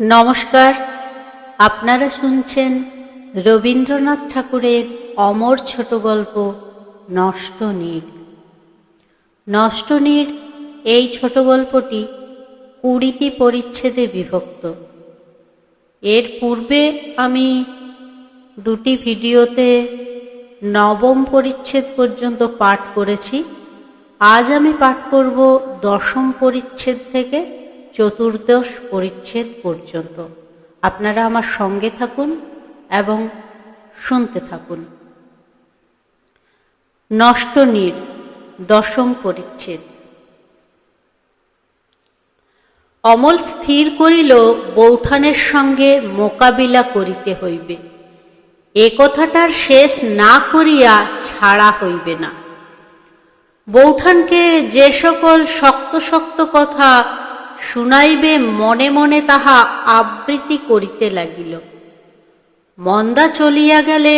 নমস্কার, আপনারা শুনছেন রবীন্দ্রনাথ ঠাকুরের অমর ছোট গল্প নষ্ট নীড়। নষ্ট নীড় এই ছোট গল্পটি 20টি পরিচ্ছেদে বিভক্ত। এর পূর্বে আমি দুটি ভিডিওতে 9ম পরিচ্ছেদ পর্যন্ত পাঠ করেছি। আজ আমি পাঠ করব 10ম পরিচ্ছেদ থেকে 14দশ পরিচ্ছেদ পর্যন্ত। আপনারা আমার সঙ্গে থাকুন এবং শুনতে থাকুন। নষ্ট নীড় 10ম পরিচ্ছেদ। অমল স্থির করিল বৌঠানের সঙ্গে মোকাবিলা করিতে হইবে, এ কথাটার শেষ না করিয়া ছাড়া হইবে না। বৌঠানকে যে সকল শক্ত শক্ত কথা শুনাইবে মনে মনে তাহা আবৃত্তি করিতে লাগিল। মন্দা চলিয়া গেলে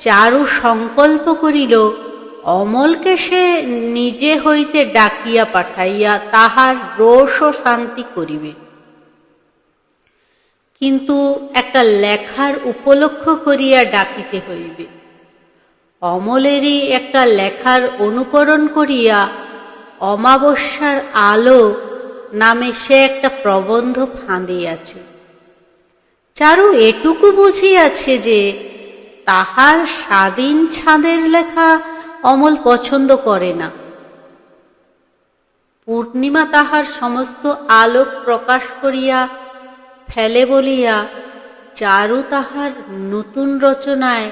চারু সংকল্প করিল অমলকে সে নিজে হইতে ডাকিয়া পাঠাইয়া তাহার রোষ ও শান্তি করিবে। কিন্তু একটা লেখার উপলক্ষ করিয়া ডাকিতে হইবে। অমলেরই একটা লেখার অনুকরণ করিয়া অমাবস্যার আলো নামে সে একটা প্রবন্ধ ফাঁদিয়াছে। চারু এটুকু বুঝিয়াছে যে তাহার স্বাধীন ছাঁদের লেখা অমল পছন্দ করে না। পূর্ণিমা তাহার সমস্ত আলোক প্রকাশ করিয়া ফেলে বলিয়া চারু তাহার নতুন রচনায়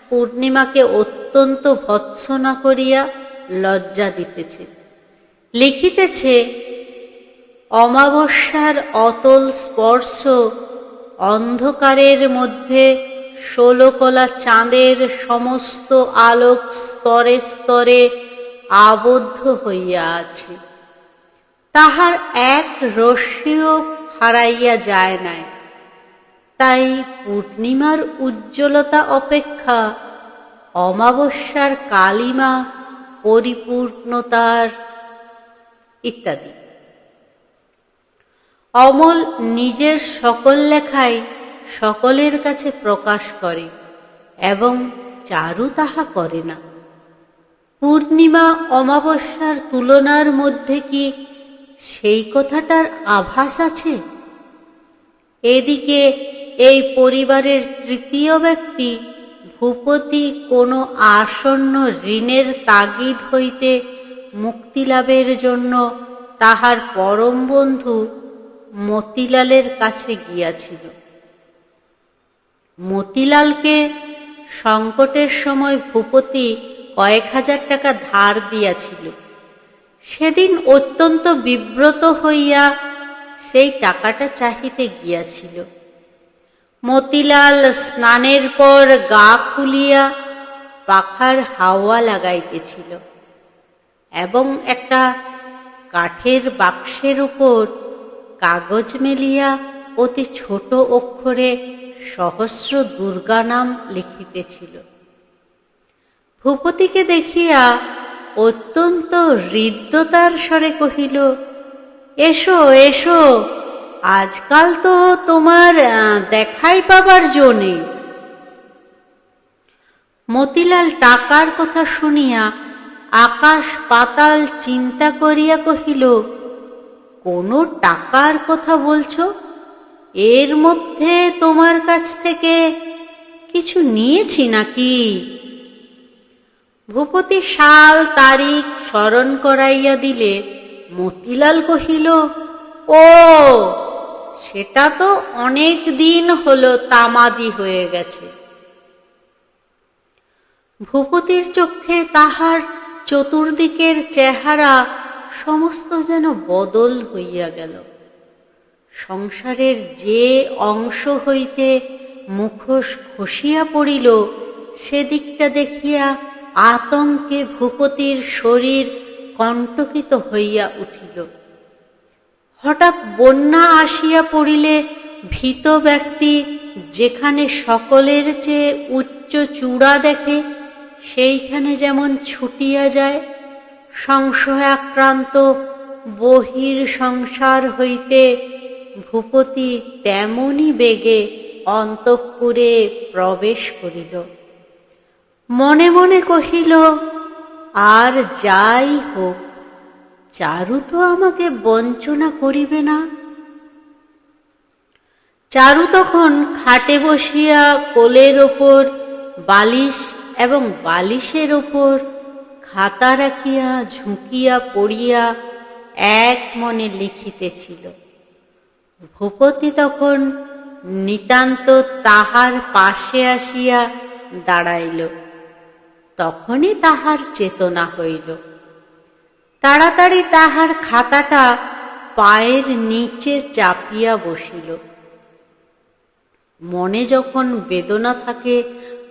পূর্ণিমাকে অত্যন্ত ভৎসনা করিয়া লজ্জা দিতেছে। লিখিতেছে, অমাবস্যার অতল স্পর্শ অন্ধকারের মধ্যে 16 কলা চাঁদের সমস্ত আলোক স্তরে স্তরে আবদ্ধ হইয়া আছে। তাহার এক রশ্মিও হারাইয়া যায় নাই। তাই পূর্ণিমার উজ্জ্বলতা অপেক্ষা অমাবস্যার কালিমা পরিপূর্ণতার ইত্যাদি। অমল নিজের সকল লেখাই সকলের কাছে প্রকাশ করে এবং চারু তাহা করে না। পূর্ণিমা অমাবস্যার তুলনার মধ্যে কি সেই কথাটার আভাস আছে? এদিকে এই পরিবারের তৃতীয় ব্যক্তি ভূপতি কোনো আসন্ন ঋণের তাগিদ হইতে মুক্তিলাভের জন্য তাহার পরম বন্ধু মতিলালের কাছে গিয়াছিল। মতিলালকে সংকটের সময় ভূপতি কয়েক হাজার টাকা ধার দিয়াছিল। সেদিন অত্যন্ত বিব্রত হইয়া সেই টাকাটা চাহিতে গিয়াছিল। মতিলাল স্নানের পর গা খুলিয়া পাখার হাওয়া লাগাইতেছিল এবং একটা কাঠের বাক্সের উপর কাগজ মেলিয়া অতি ছোট অক্ষরে সহস্র দুর্গা নাম লিখিতেছিল। ভূপতিকে দেখিয়া অত্যন্ত হৃদ্যতার স্বরে কহিল, এসো এসো, আজকাল তো তোমার দেখাই পাবার জো নেই। মতিলাল টাকার কথা শুনিয়া আকাশ পাতাল চিন্তা করিয়া কহিল, কোন টাকার কথা বলছো? এর মধ্যে তোমার কাছ থেকে কিছু নিয়েছি নাকি? ভূপতি সাল তারিখ স্মরণ করাইয়া দিলে মতিলাল কহিল, ও সেটা তো অনেক দিন হলো তামাদি হয়ে গেছে। ভূপতির চক্ষে তাহার চতুর্দিকের চেহারা সমস্ত যেন বদল হইয়া গেল। সংসারের যে অংশ হইতে মুখোশ খসিয়া পড়িল সেদিকটা দেখিয়া আতঙ্কে ভূপতির শরীর কণ্টকিত হইয়া উঠিল। হঠাৎ বন্যা আসিয়া পড়িলে ভীত ব্যক্তি যেখানে সকলের চেয়ে উচ্চ চূড়া দেখে সেইখানে যেমন ছুটিয়া যায়, সংশয় আক্রান্ত বহির সংসার হইতে ভূপতি তেমনি বেগে অন্তঃপুরে প্রবেশ করিল। মনে মনে কহিল, আর যাই হোক, চারু তো আমাকে বঞ্চনা করিবে না। চারু তখন খাটে বসিয়া কোলের ওপর বালিশ এবং বালিশের ওপর খাতা রাখিয়া ঝুঁকিয়া পড়িয়া এক মনে লিখিতেছিল। ভূপতি তখন নিতান্ত তাহার পাশে আসিয়া দাঁড়াইল। তখনই তাহার চেতনা হইল। তাড়াতাড়ি তাহার খাতাটা পায়ের নিচে চাপিয়া বসিল। মনে যখন বেদনা থাকে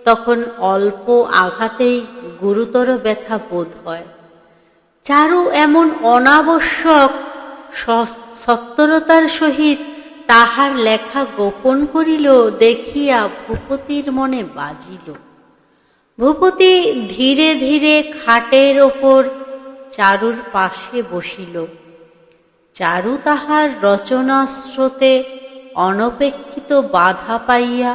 তখন অল্প আঘাতেই গুরুতর ব্যথা বোধ হয়। চারু এমন অনাবশ্যক সত্বরতার সহিত তাহার লেখা গোপন করিল দেখিয়া ভূপতির মনে বাজিল। ভূপতি ধীরে ধীরে খাটের ওপর চারুর পাশে বসিল। চারু তাহার রচনা স্রোতে অনপেক্ষিত বাধা পাইয়া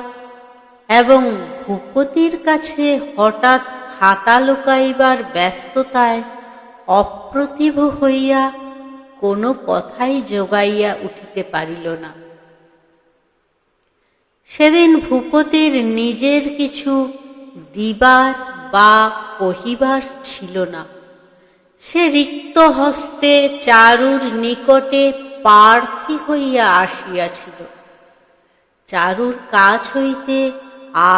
এবং ভূপতির কাছে হঠাৎ খাতা লুকাইবার ব্যস্ততায় অপ্রতিভ হইয়া কোনো কথাই জোগাইয়া উঠিতে পারিল না। সেদিন ভূপতির নিজের কিছু দিবার বা কহিবার ছিল না। সে রিক্ত হস্তে চারুর নিকটে প্রার্থী হইয়া আসিয়াছিল। চারুর কাছ হইতে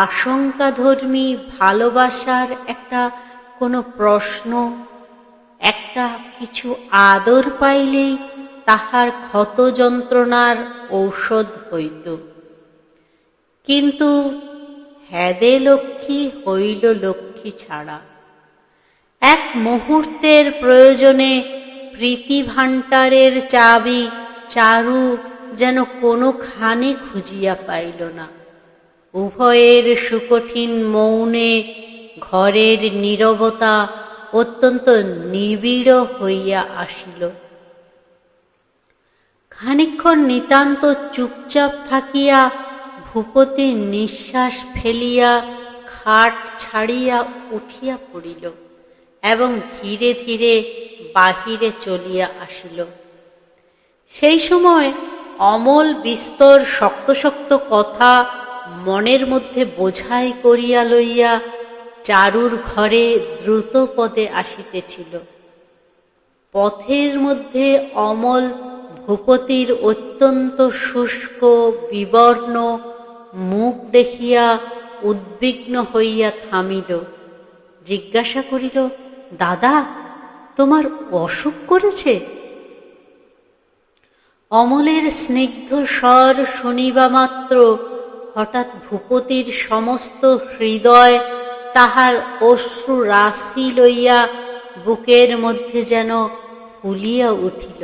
আশঙ্কাধর্মী ভালোবাসার একটা কোনো প্রশ্ন, একটা কিছু আদর পাইলেই তাহার ক্ষত যন্ত্রণার ঔষধ হইত। কিন্তু হেদে লক্ষ্মী হইল লক্ষ্মী ছাড়া। এক মুহূর্তের প্রয়োজনে প্রীতি ভাণ্ডারের চাবি চারু যেন কোনোখানে খুঁজিয়া পাইল না। উভয়ের সুকঠিন মৌনে ঘরের নীরবতা অত্যন্ত নিবিড় হইয়া আসিল। খানিকক্ষণ নিতান্ত চুপচাপ থাকিয়া ভূপতি নিঃশ্বাস ফেলিয়া খাট ছাড়িয়া উঠিয়া পড়িল এবং ধীরে ধীরে বাহিরে চলিয়া আসিল। সেই সময় অমল বিস্তর শক্ত শক্ত কথা মনের মধ্যে বোঝাই করিয়া লইয়া চারুর ঘরে দ্রুত পদে আসিতেছিল। পথের মধ্যে অমল ভূপতির অত্যন্ত শুষ্ক বিবর্ণ মুখ দেখিয়া উদ্বিগ্ন হইয়া থামিল। জিজ্ঞাসা করিল, দাদা, তোমার অসুখ করেছে? অমলের স্নিগ্ধ স্বর শুনিবা মাত্র হঠাৎ ভূপতির সমস্ত হৃদয় তাহার অশ্রু রাশি লইয়া বুকের মধ্যে যেন ফুলিয়া উঠিল।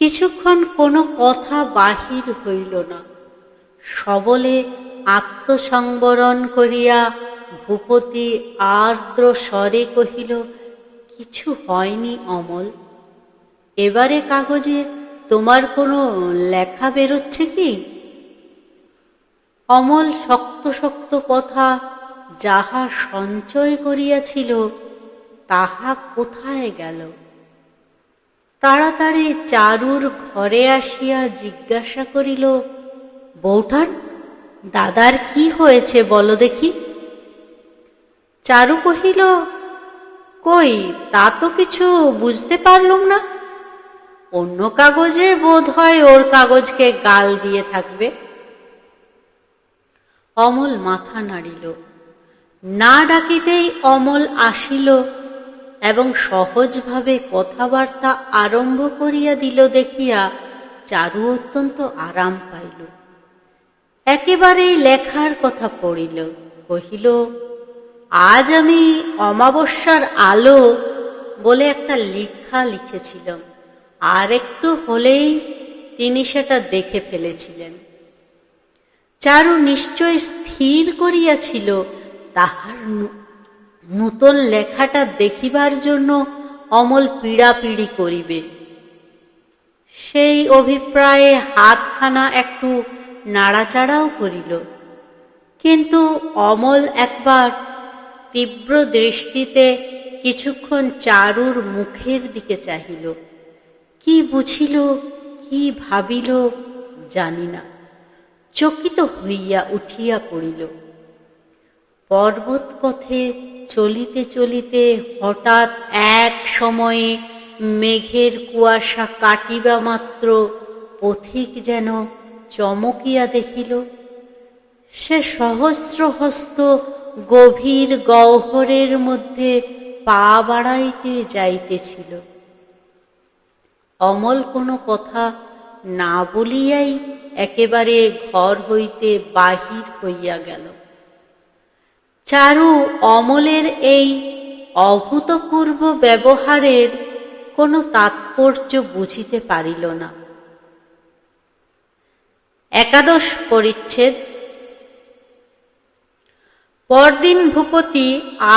কিছুক্ষণ কোনো কথা বাহির হইল না। সবলে আত্মসংবরণ করিয়া ভূপতি আর্দ্র স্বরে কহিল, কিছু হয়নি অমল। এবারে কাগজে তোমার কোনো লেখা বেরোচ্ছে কি? অমল শক্ত শক্ত কথা যাহা সঞ্চয় করিয়াছিল তাহা কোথায় গেল? তাড়াতাড়ি চারুর ঘরে আসিয়া জিজ্ঞাসা করিল, বৌঠান, দাদার কি হয়েছে বলো দেখি। চারু কহিল, কই, তা তো কিছু বুঝতে পারলুম না। অন্য কাগজে বোধ হয় ওর কাগজকে গাল দিয়ে থাকবে। অমল মাথা নাড়িল। না ডাকিতেই অমল আসিল এবং সহজভাবে কথাবার্তা আরম্ভ করিয়া দিল দেখিয়া চারু অত্যন্ত আরাম পাইল। একেবারেই লেখার কথা পড়িল। কহিল, আজ আমি অমাবস্যার আলো বলে একটা লেখা লিখেছিলাম, আর একটু হলেই তিনি সেটা দেখে ফেলেছিলেন। চারু নিশ্চয় স্থির করিয়াছিল তাহার নূতন লেখাটা দেখিবার জন্য অমল পীড়াপিড়ি করিবে। সেই অভিপ্রায়ে হাতখানা একটু নাড়াচাড়াও করিল, কিন্তু অমল একবার তীব্র দৃষ্টিতে কিছুক্ষণ চারুর মুখের দিকে চাহিল। কি বুঝিল, কি ভাবিল জানি না, চকিত হইয়া উঠিয়া পড়িল। পর্বত পথে চলিতে চলিতে হঠাৎ এক সময়ে মেঘের কুয়াশা কাটিবা মাত্র পথিক যেন চমকিয়া দেখিল, সে সহস্রহস্ত গভীর গহ্বরের মধ্যে পা বাড়াইতে যাইতেছিল। অমল কোনো কথা না বলিয়াই একেবারে ঘর হইতে বাহির হইয়া গেল। চারু অমলের এই অভূতপূর্ব ব্যবহারের কোনো তাৎপর্য বুঝিতে পারিল না। একাদশ পরিচ্ছেদ। পরদিন ভূপতি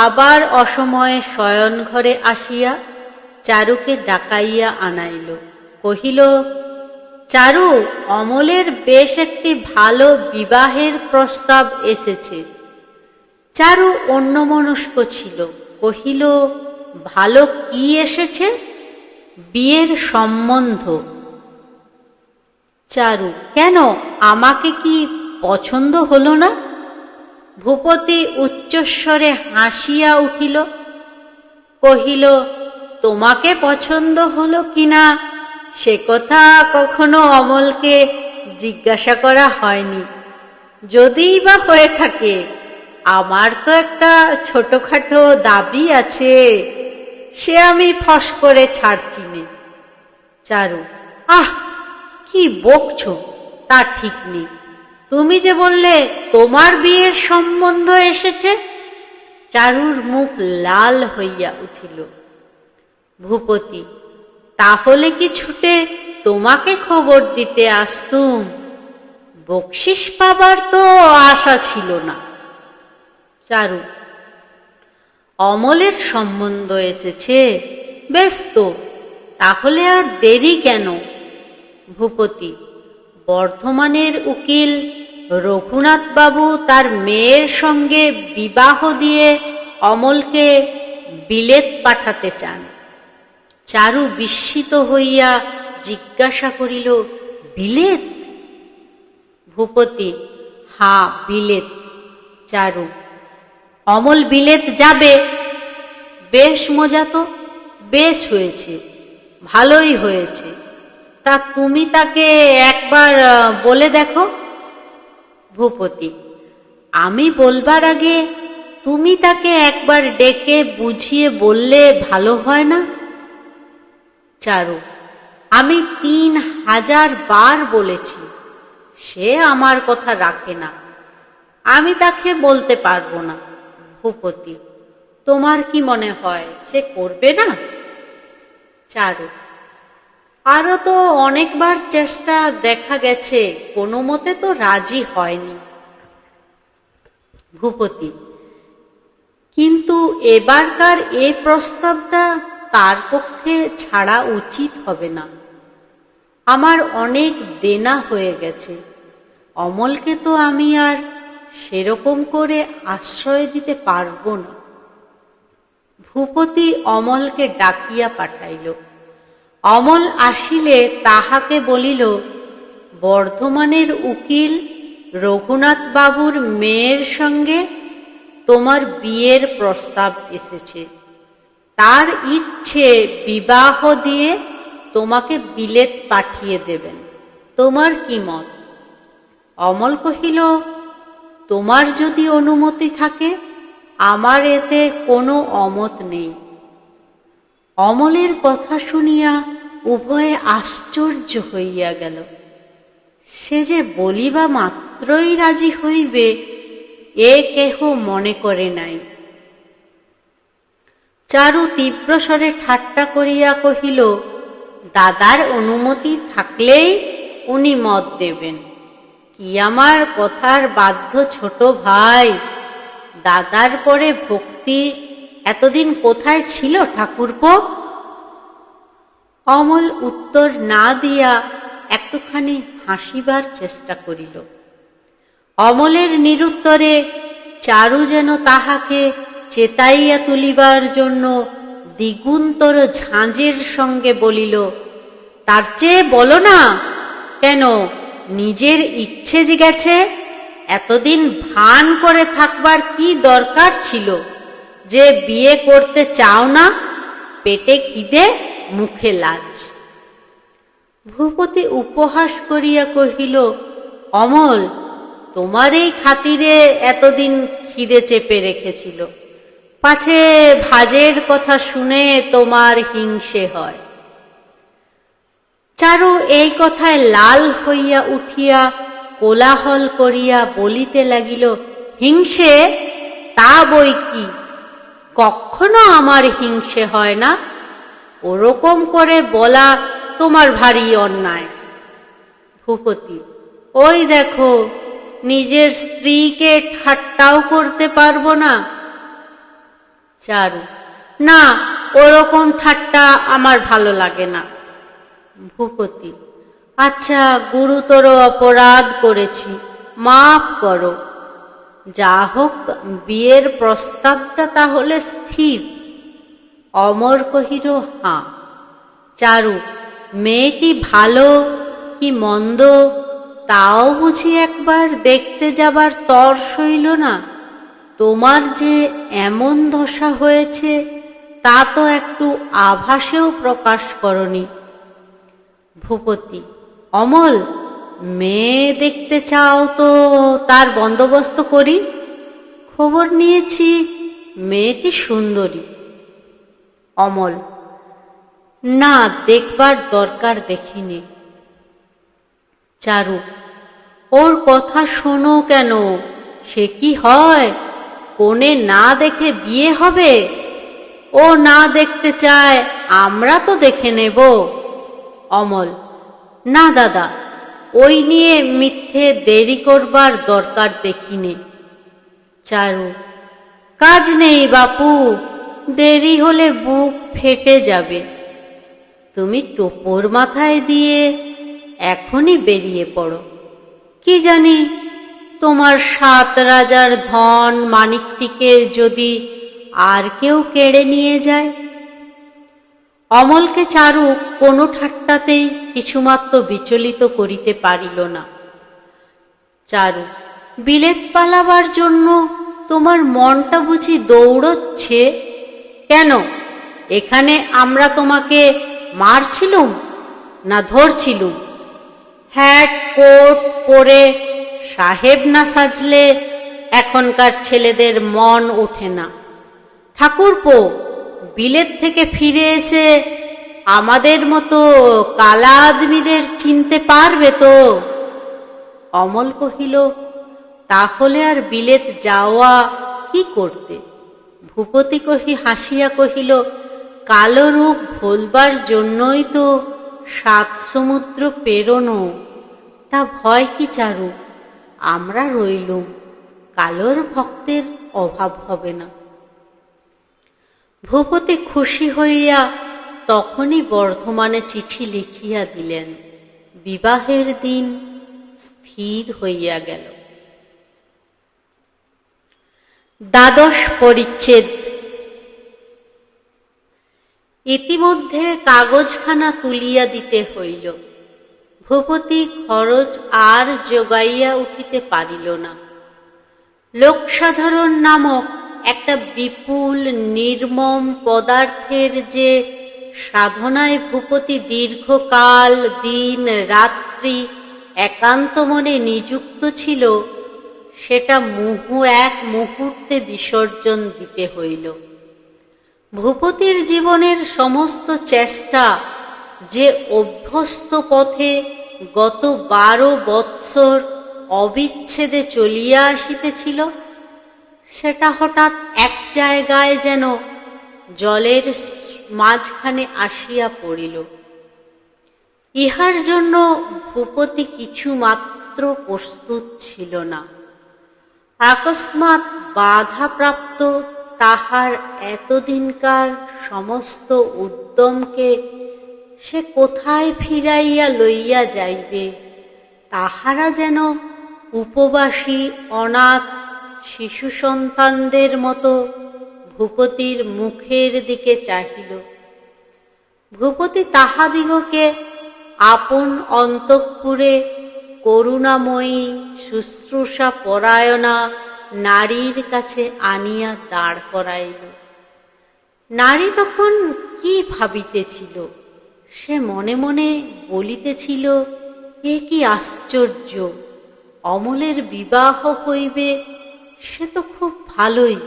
আবার অসময়ে শয়নঘরে আসিয়া চারুকে ডাকাইয়া আনাইল। কহিল, চারু, অমলের বেশ একটি ভালো বিবাহের প্রস্তাব এসেছে। চারু অন্যমনস্ক ছিল, কহিল, ভালো কি এসেছে? বিয়ের সম্বন্ধ। চারু, কেন, আমাকে কি পছন্দ হলো না? ভূপতি উচ্চস্বরে হাসিয়া উঠিল, কহিল, তোমাকে পছন্দ হলো কিনা সে কথা কখনো অমলকে জিজ্ঞাসা করা হয়নি। যদিই বা হয়ে থাকে, আমার তো একটা ছোটখাটো দাবি আছে, সে আমি ফস করে ছাড়ছি নে। চারু, আহ, কি বকছো, তা ঠিক নেই। তুমি যে বললে তোমার বিয়ের সম্বন্ধ এসেছে। চারুর মুখ লাল হইয়া উঠিল। ভূপতি, তাহলে কি ছুটে তোমাকে খবর দিতে আসতুম? বকশিস পাবার তো আশা ছিল না। চারু, অমলের সম্বন্ধ এসেছে, বেশ তো, তাহলে আর দেরি কেন? ভূপতি, বর্ধমানের উকিল রঘুনাথ বাবু তার মেয়ের সঙ্গে বিবাহ দিয়ে অমলকে বিলেত পাঠাতে চান। চারু বিস্মিত হইয়া জিজ্ঞাসা করিল, বিলেত? ভূপতি, হ্যাঁ, বিলেত। চারু, অমল বিলেত যাবে? বেশ মজা তো, বেশ হয়েছে, ভালোই হয়েছে। তা তুমি তাকে একবার বলে দেখো। ভূপতি, আমি বলবার আগে তুমি তাকে একবার ডেকে বুঝিয়ে বললে ভালো হয় না? চারু, আমি ৩০০০ বার বলেছি, সে আমার কথা রাখে না, আমি তাকে বলতে পারবো না। ভূপতি, তোমার কি মনে হয় সে করবে না? চারু, আরো তো অনেকবার চেষ্টা দেখা গেছে, কোনো মতে তো রাজি হয়নি। ভূপতি, কিন্তু এবারকার এ প্রস্তাবটা তার পক্ষে ছাড়া উচিত হবে না। আমার অনেক দেনা হয়ে গেছে, অমলকে তো আমি আর সেরকম করে আশ্রয় দিতে পারবো না। ভূপতি অমলকে ডাকিয়া পাঠাইল। অমল আসিলে তাহাকে বলিল, বর্ধমানের উকিল রঘুনাথ বাবুর মেয়ের সঙ্গে তোমার বিয়ের প্রস্তাব এসেছে। তার ইচ্ছে বিবাহ দিয়ে তোমাকে বিলেত পাঠিয়ে দেবেন। তোমার কি মত? অমল কহিল, তোমার যদি অনুমতি থাকে, আমার এতে কোনো অমত নেই। অমলের কথা শুনিয়া উভয়ে আশ্চর্য হইয়া গেল। সে যে বলিবা মাত্রই রাজি হইবে এ কেহ মনে করে নাই। চারু তীব্র স্বরে ঠাট্টা করিয়া কহিল, দাদার অনুমতি থাকলেই উনি মত দেবেন। কি আমার কথার বাধ্য ছোট ভাই, দাদার পরে ভক্তি এতদিন কোথায় ছিল ঠাকুরপো? অমল উত্তর না দিয়া একটুখানি হাসিবার চেষ্টা করিল। অমলের নিরুত্তরে চারু যেন তাহাকে চেতাইয়া তুলিবার জন্য দ্বিগুণতর ঝাঁঝের সঙ্গে বলিল, তার চেয়ে বলো না। কেন, নিজের ইচ্ছে জিগেছে? এতদিন ভান করে থাকবার কি দরকার ছিল যে বিয়ে করতে চাও না? পেটে খিদে, মুখে লাজ। ভূপতি উপহাস করিয়া কহিল, অমল, তোমার এই খাতিরে এতদিন খিদে চেপে রেখেছিল, পাছে ভাজের কথা শুনে তোমার হিংসে হয়। চারু এই কথায় লাল হইয়া উঠিয়া কোলাহল করিয়া বলিতে লাগিল, হিংসে? তা বই কি, কখনো আমার হিংসে হয় না। ওরকম করে বলা তোমার ভারী অন্যায়। ভূপতি, ওই দেখো, নিজের স্ত্রীকে ঠাট্টাও করতে পারবো না। চারু, না, ওরকম ঠাট্টা আমার ভালো লাগে না। ভূপতি, আচ্ছা, গুরুতর অপরাধ করেছি, মাফ করো। যা হোক, বিয়ের প্রস্তাবটা তাহলে স্থির? অমর কহিল, হাঁ। চারু, মেয়েটি ভালো কি মন্দ তাও বুঝি একবার দেখতে যাবার তর সইল না? তোমার যে এমন দশা হয়েছে তা তো একটু আভাসেও প্রকাশ করনি। ভূপতি, অমল, মেয়ে দেখতে চাও তো তার বন্দোবস্ত করি। খবর নিয়েছি মেয়েটি সুন্দরী। অমল, না, দেখবার দরকার দেখিনি। চারু, ওর কথা শোনো কেন? সে কি হয়, কোণে না দেখে বিয়ে হবে? ও না দেখতে চায়, আমরা তো দেখে নেব। অমল, না দাদা, ওই নিয়ে মিথ্যে দেরি করবার দরকার দেখিনি। চারু, কাজ নেই বাপু, দেরি হলে বুক ফেটে যাবে। তুমি টোপর মাথায় দিয়ে এখনই বেরিয়ে পড়ো। কি জানি, তোমার 7 রাজার ধন মানিকটিকে যদি আর কেউ কেড়ে নিয়ে যায়। অমলকে চারু কোনো ঠাট্টাতেই কিছুমাত্র বিচলিত করিতে পারিল না। চারু, বিলেত পালাবার জন্য তোমার মনটা বুঝি দৌড়চ্ছে? কেন, এখানে আমরা তোমাকে মারছিলুম না ধরছিলুম? হ্যাট কোট পরে সাহেব না সাজলে এখনকার ছেলেদের মন ওঠে না। ঠাকুরপো, বিলেত থেকে ফিরে এসে আমাদের মতো কালা আদমিদের চিনতে পারবে তো? অমল কহিল, তাহলে আর বিলেত যাওয়া কি করতে? ভূপতি হাসিয়া কহিল, কালো রূপ ভোলবার জন্যই তো 7 সমুদ্র পেরোনো। তা ভয় কি চারু, আমরা রইলুম, কালোর ভক্তের অভাব হবে না। ভূপতি খুশি হইয়া তখনই বর্ধমানে চিঠি লিখিয়া দিলেন। বিবাহের দিন স্থির হইয়া গেল। 12 পরিচ্ছেদ। ইতিমধ্যে কাগজখানা তুলিয়া দিতে হইল। ভূপতি খরচ আর জোগাইয়া উঠিতে পারিল না। লোকসাধারণ নামক একটা বিপুল নির্মম পদার্থের যে সাধনায় ভূপতি দীর্ঘকাল দিন রাত্রি একান্ত মনে নিযুক্ত ছিল, সেটা এক মুহূর্তে বিসর্জন দিতে হইল। ভূপতির জীবনের সমস্ত চেষ্টা যে অভ্যস্ত পথে গত 12 বৎসর অবিচ্ছেদে চলিয়া আসিতেছিল, সেটা হঠাৎ এক জায়গায় যেন জলের মাঝখানে আসিয়া পড়িল। ইহার জন্য ভূপতি কিছু মাত্র প্রস্তুত ছিল না। আকস্মাৎ বাধাপ্রাপ্ত তাহার এতদিনকার সমস্ত উদ্যমকে সে কোথায় ফিরাইয়া লইয়া যাইবে? তাহারা যেন উপবাসী অনাথ শিশু সন্তানদের মতো ভূপতির মুখের দিকে চাহিল। ভূপতি তাহাদিগকে আপন অন্তঃপুরে করুণাময়ী শুশ্রূষা পরায়ণা নারীর কাছে আনিয়া দাঁড় করাইল। নারী তখন কি ভাবিতেছিল? সে মনে মনে বলিতেছিল, এ কি আশ্চর্য! অমলের বিবাহ হইবে সে তো খুব ভালোই,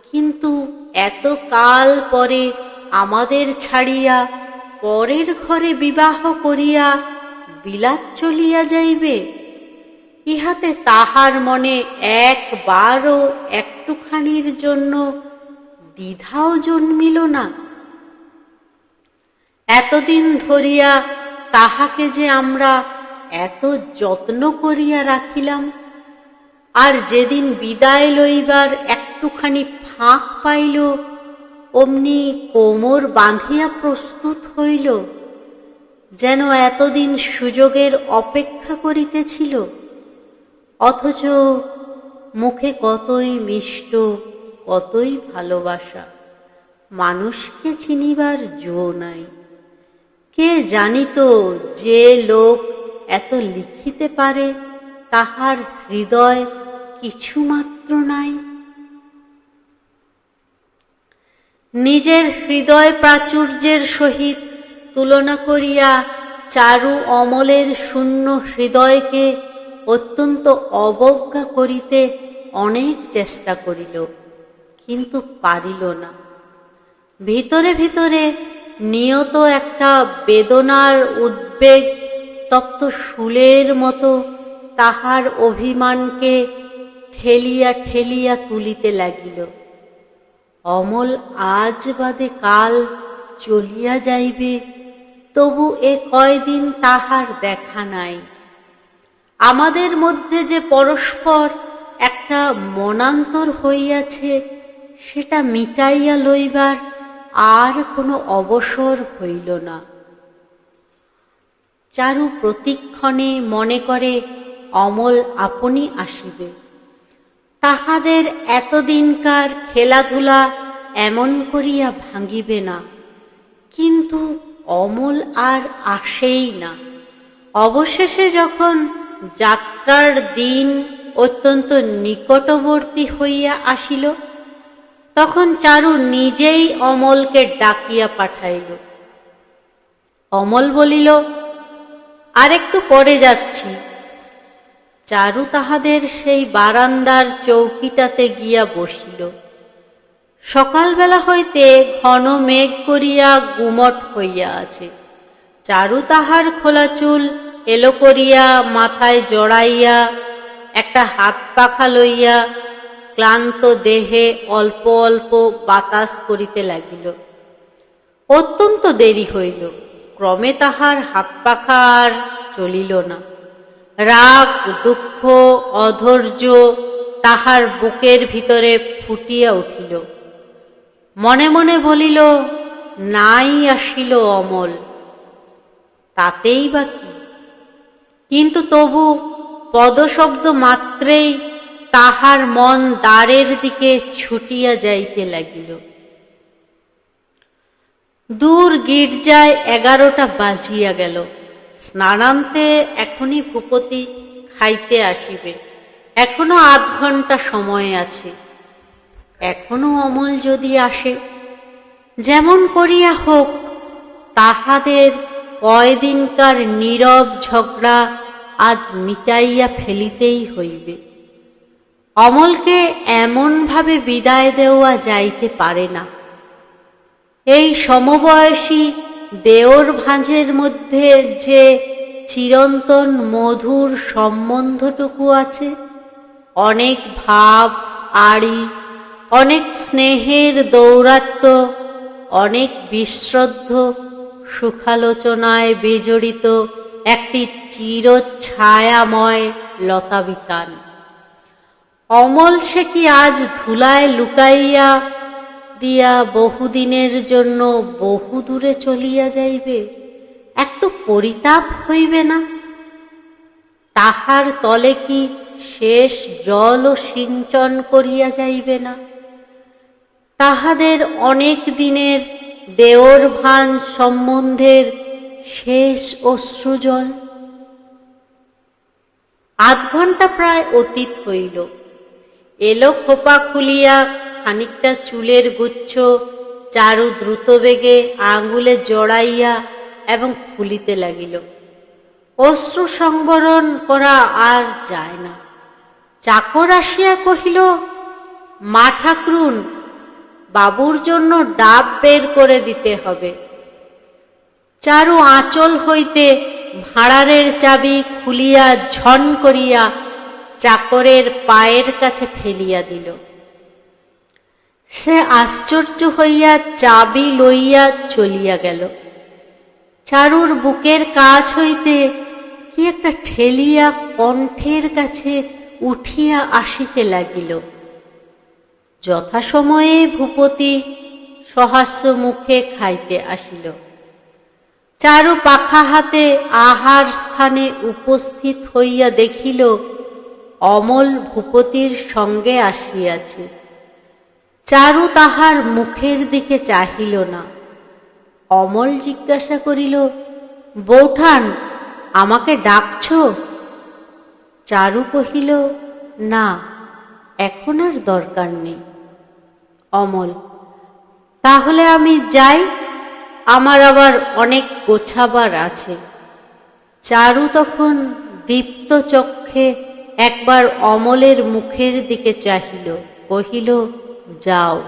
কিন্তু এত কাল পরে আমাদের ছাড়িয়া পরের ঘরে বিবাহ করিয়া বিলাত চলিয়া যাইবে। ইহাতে তাহার মনে একবারও একটুখানির জন্য দ্বিধাও জন্মিল না। এতদিন ধরিয়া তাহাকে যে আমরা এত যত্ন করিয়া রাখিলাম, আর যেদিন বিদায় লইবার একটুখানি ফাঁক পাইল, অমনি কোমর বাঁধিয়া প্রস্তুত হইল, যেন এতদিন সুযোগের অপেক্ষা করিতেছিল। অথচ মুখে কতই মিষ্ট, কতই ভালোবাসা, মানুষকে চিনিবার জো নাই। কে জানিত যে লোক এত লিখিতে পারে তাহার হৃদয় কিছুমাত্র নাই। নিজের হৃদয় প্রাচুর্যের সহিত তুলনা করিয়া চারু অমলের শূন্য হৃদয়কে অত্যন্ত অবজ্ঞা করিতে অনেক চেষ্টা করিল, কিন্তু পারিল না। ভিতরে ভিতরে নিয়ত একটা বেদনার উদ্বেগ তপ্ত শূলের মতো তাহার অভিমানকে ঠেলিয়া ঠেলিয়া তুলিতে লাগিল। অমল আজ বাদে কাল চলিয়া যাইবে, তবু এ কয়দিন তাহার দেখা নাই। আমাদের মধ্যে যে পরস্পর একটা মনান্তর হইয়াছে, সেটা মিটাইয়া লইবার আর কোনো অবসর হইল না। চারু প্রতিক্ষণে মনে করে অমল আপনি আসিবে। তাহাদের এতদিনকার খেলাধুলা এমন করিয়া ভাঙিবে না, কিন্তু অমল আর আসেই না। অবশেষে যখন যাত্রার দিন অত্যন্ত নিকটবর্তী হইয়া আসিল, তখন চারু নিজেই অমলকে ডাকিয়া পাঠাইল। অমল বলিল, আরেকটু পরে যাচ্ছি। চারু তাহাদের সেই বারান্দার চৌকিটাতে গিয়া বসিল। সকালবেলা হইতে ঘন মেঘ করিয়া গুমট হইয়া আছে। চারু তাহার খোলা চুল এলো করিয়া মাথায় জড়াইয়া একটা হাত পাখা লইয়া ক্লান্ত দেহে অল্প অল্প বাতাস করিতে লাগিল। অত্যন্ত দেরি হইল, ক্রমে তাহার হাত পাখা আর চলিল না। রাগ, দুঃখ, অধৈর্য তাহার বুকের ভিতরে ফুটিয়া উঠিল। মনে মনে বলিল, নাই আসিল অমল, তাতেই বা কি? কিন্তু তবু পদশব্দ মাত্রেই তাহার মন দ্বারের দিকে ছুটিয়া যাইতে লাগিল। দূর গির্জায় 11টা বাজিয়া গেল। স্নানান্তে এখনই ভূপতি খাইতে আসিবে, এখনো আধ ঘন্টা সময় আছে। এখনো অমল যদি আসে, যেমন করিয়া হোক তাহাদের কয়দিনকার নীরব ঝগড়া আজ মিটাইয়া ফেলিতেই হইবে। অমলকে এমন ভাবে বিদায় দেওয়া যাইতে পারে না। এই সমবয়সী দেওর ভাঁজের মধ্যে যে চিরন্তন মধুর সম্বন্ধটুকু আছে, অনেক ভাব আড়ি, অনেক স্নেহের দৌরাত্ম্য, অনেক বিশ্রদ্ধ সুখালোচনায় বিজড়িত একটি চিরছায়াময় লতাবিতান, অমল সে কি আজ ধুলায় লুকাইয়া দিয়া বহুদিনের জন্য বহু দূরে চলিয়া যাইবে? একটু পরিতাপ হইবে না? তাহার তলে কি শেষ জল ও সিঞ্চন করিয়া যাইবে না? তাহাদের অনেক দিনের দেওর ভান সম্বন্ধের শেষ অশ্রুজল। আধ ঘণ্টা প্রায় অতীত হইল। এলো খোপা খুলিয়া খানিকটা চুলের গুচ্ছ চারু দ্রুত বেগে আঙুলে জড়াইয়া এবং খুলিতে লাগিল। অশ্রু সংবরণ করা আর যায় না। চাকর আসিয়া কহিল, মা ঠাকরুন, বাবুর জন্য ডাব বের করে দিতে হবে। চারু আঁচল হইতে ভাঁড়ারের চাবি খুলিয়া ঝন করিয়া চাকরের পায়ের কাছে ফেলিয়া দিল। সে আশ্চর্য হইয়া চাবি লইয়া চলিয়া গেল। চারুর বুকের কাছ হইতে কি একটা ঠেলিয়া কণ্ঠের কাছে উঠিয়া আসিতে লাগিল। যথাসময়ে ভূপতি সহাস্য মুখে খাইতে আসিল। চারু পাখা হাতে আহার স্থানে উপস্থিত হইয়া দেখিল অমল ভূপতির সঙ্গে আসিয়াছে। চারু তাহার মুখের দিকে চাহিল না। অমল জিজ্ঞাসা করিল, বৌঠান, আমাকে ডাকছ? চারু কহিল, না, এখন আর দরকার নেই। অমল, তাহলে আমি যাই, আমার আবার অনেক গোছাবার আছে। চারু তখন দীপ্ত চক্ষে একবার অমলের মুখের দিকে চাহিল, কহিল, যাও।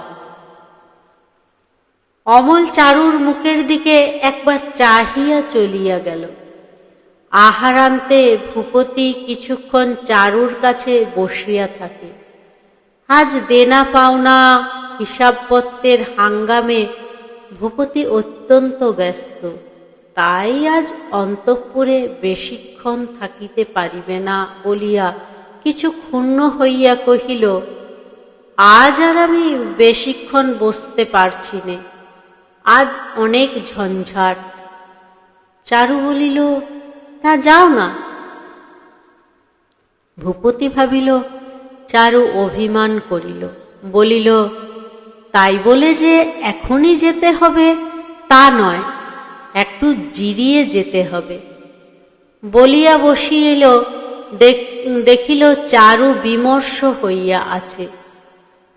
অমল চারুর মুখের দিকে একবার চাহিয়া চলিয়া গেল। আহারান্তে ভূপতি কিছুক্ষণ চারুর কাছে বসিয়া থাকে। আজ দেনা পাওনা হিসাবপত্রের হাঙ্গামে ভূপতি অত্যন্ত ব্যস্ত, তাই আজ অন্তঃপুরে বেশিক্ষণ থাকিতে পারিবে না বলিয়া কিছু ক্ষুণ্ণ হইয়া কহিল, আজ আর আমি বেশিক্ষণ বসতে পারছি নে, আজ অনেক ঝঞ্ঝাট। চারু বলিল, তা যাও না। ভূপতি ভাবিল চারু অভিমান করিল, বলিল, তাই বলে যে এখনই যেতে হবে তা নয়, একটু জিরিয়ে যেতে হবে। বলিয়া বসিল, দেখিল চারু বিমর্ষ হইয়া আছে।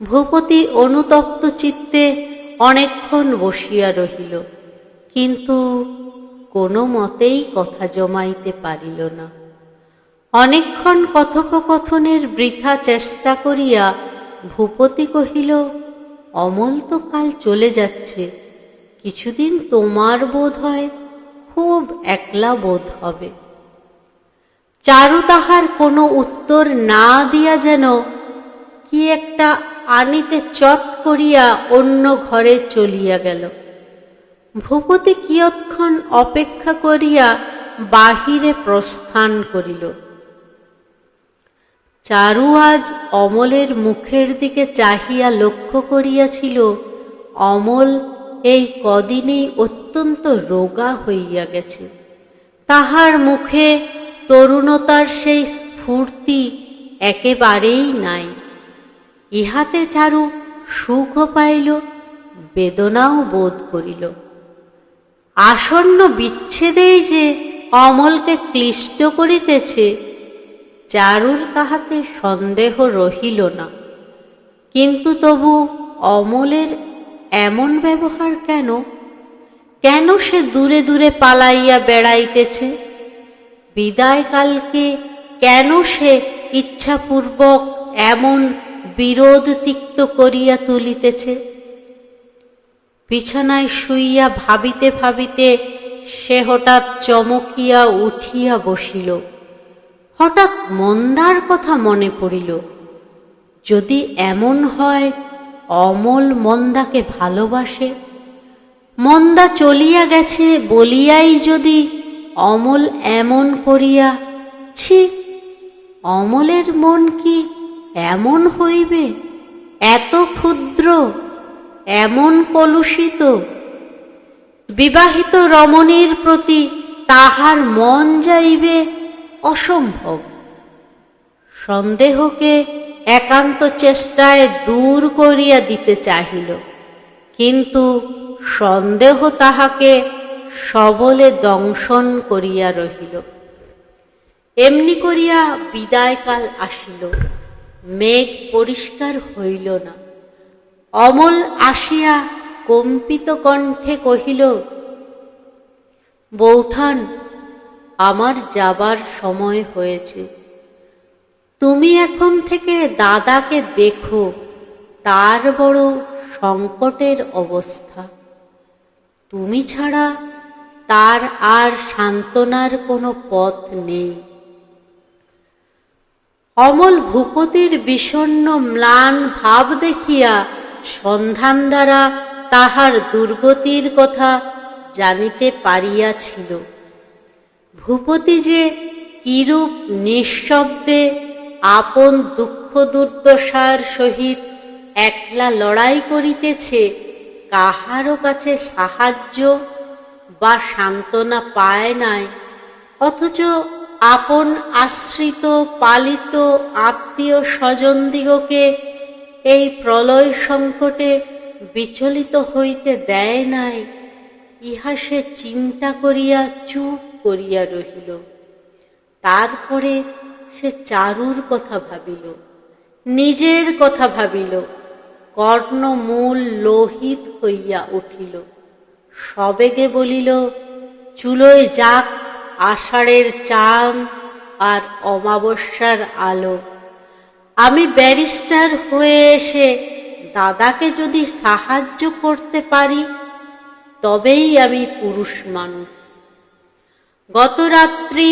ভূপতি অনুতপ্ত চিত্তে অনেকক্ষণ বসিয়া রহিল, কিন্তু কোনো মতেই কথা জমাইতে পারিল না। অনেকক্ষণ কথোপকথনের বৃথা চেষ্টা করিয়া ভূপতি কহিল, অমল তো কাল চলে যাচ্ছে, কিছুদিন তোমার বোধ হয় খুব একলা বোধ হবে। চারু তাহার কোনো উত্তর না দিয়া যেন কি একটা আনিতে চট করিয়া অন্য ঘরে চলিয়া গেল। ভূপতি কিয়ৎক্ষণ অপেক্ষা করিয়া বাহিরে প্রস্থান করিল। চারু আজ অমলের মুখের দিকে চাহিয়া লক্ষ্য করিয়াছিল, অমল এই কদিনেই অত্যন্ত রোগা হইয়া গেছে। তাহার মুখে তরুণতার সেই স্ফূর্তি একেবারেই নাই। ইহাতে চারু সুখও পাইল, বেদনাও বোধ করিল। আসন্ন বিচ্ছেদেই যে অমলকে ক্লিষ্ট করিতেছে, চারুর তাহাতে সন্দেহ রহিল না। কিন্তু তবু অমলের এমন ব্যবহার কেন? কেন সে দূরে দূরে পালাইয়া বেড়াইতেছে? বিদায়কালকে কেন সে ইচ্ছাপূর্বক এমন বিরোধ তিক্ত করিয়া তুলিতেছে? বিছানায় শুইয়া ভাবিতে ভাবিতে সে হঠাৎ চমকিয়া উঠিয়া বসিল। হঠাৎ মন্দার কথা মনে পড়িল। যদি এমন হয় অমল মন্দাকে ভালোবাসে, মন্দা চলিয়া গেছে বলিয়াই যদি অমল এমন করিয়া, ছি, অমলের মন কি এমন হইবে? এত ক্ষুদ্র, এমন কলুষিত? বিবাহিত রমণীর প্রতি তাহার মন যাইবে অসম্ভব। সন্দেহকে একান্ত চেষ্টায় দূর করিয়া দিতে চাহিল, কিন্তু সন্দেহ তাহাকে সবলে দংশন করিয়া রহিল। এমনি করিয়া বিদায়কাল আসিল, মেঘ পরিষ্কার হইল না। অমল আসিয়া কম্পিত কণ্ঠে কহিল, বৌঠান, আমার যাবার সময় হয়েছে। তুমি এখন থেকে দাদাকে দেখো, তার বড় সংকটের অবস্থা। তুমি ছাড়া তার আর সান্ত্বনার কোনো পথ নেই। অমল ভূপতির বিষণ্ণ ম্লান ভাব দেখিয়া সন্ধান দ্বারা তাহার দুর্গতির কথা জানিতে পারিয়াছিল। ভূপতি যে কিরূপ নিঃশব্দে আপন দুঃখ দুর্দশার সহিত একলা লড়াই করিতেছে, কাহারও কাছে সাহায্য বা সান্ত্বনা পায় নাই, অথচ আপন আশ্রিত পালিত আত্মীয় স্বজনদিগকে এই প্রলয় সংকটে বিচলিত হইতে দেয় নাই, ইহা সে চিন্তা করিয়া চুপ করিয়া রহিল। তারপরে সে চারুর কথা ভাবিল, নিজের কথা ভাবিল। কর্ণমূল লোহিত হইয়া উঠিল। সবেগে বলিল, চুলোয় যাক আষাঢ়ের চাঁদ আর অমাবস্যার আলো। আমি ব্যারিস্টার হয়ে এসে দাদাকে যদি সাহায্য করতে পারি, তবেই আমি পুরুষ মানুষ। গত রাত্রি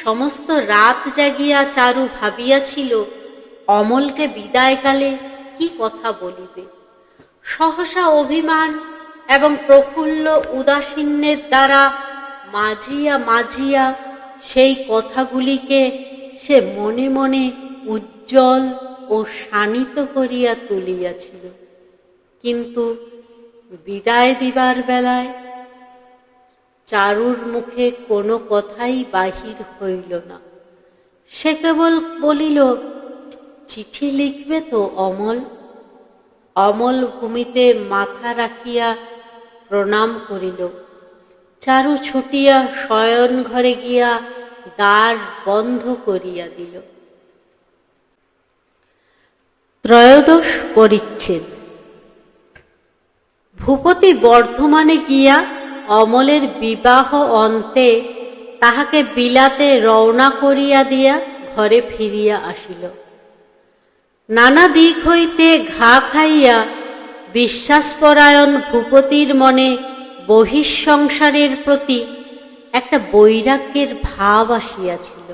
সমস্ত রাত জাগিয়া চারু ভাবিয়াছিল অমলকে বিদায়কালে কি কথা বলিবে। সহসা অভিমান এবং প্রফুল্ল উদাসীন্যের দ্বারা মাজিয়া মাজিয়া সেই কথাগুলিকে সে মনে মনে উজ্জ্বল ও শানিত করিয়া তুলিয়াছিল। কিন্তু বিদায় দিবার বেলায় চারুর মুখে কোনো কথাই বাহির হইল না। সে কেবল বলিল, চিঠি লিখবে তো অমল? অমল ভূমিতে মাথা রাখিয়া প্রণাম করিল। চারু ছুটিয়া শয়ন ঘরে গিয়া দ্বার বন্ধ করিয়া দিল। ত্রয়োদশ পরিচ্ছেদ। ভূপতি বর্ধমানে গিয়া অমলের বিবাহ অন্তে তাহাকে বিলাতে রওনা করিয়া দিয়া ঘরে ফিরিয়া আসিল। নানা দিক হইতে ঘা খাইয়া বিশ্বাসপরায়ণ ভূপতির মনে বহিঃসংসারের প্রতি একটা বৈরাগ্যের ভাব আসিয়াছিল।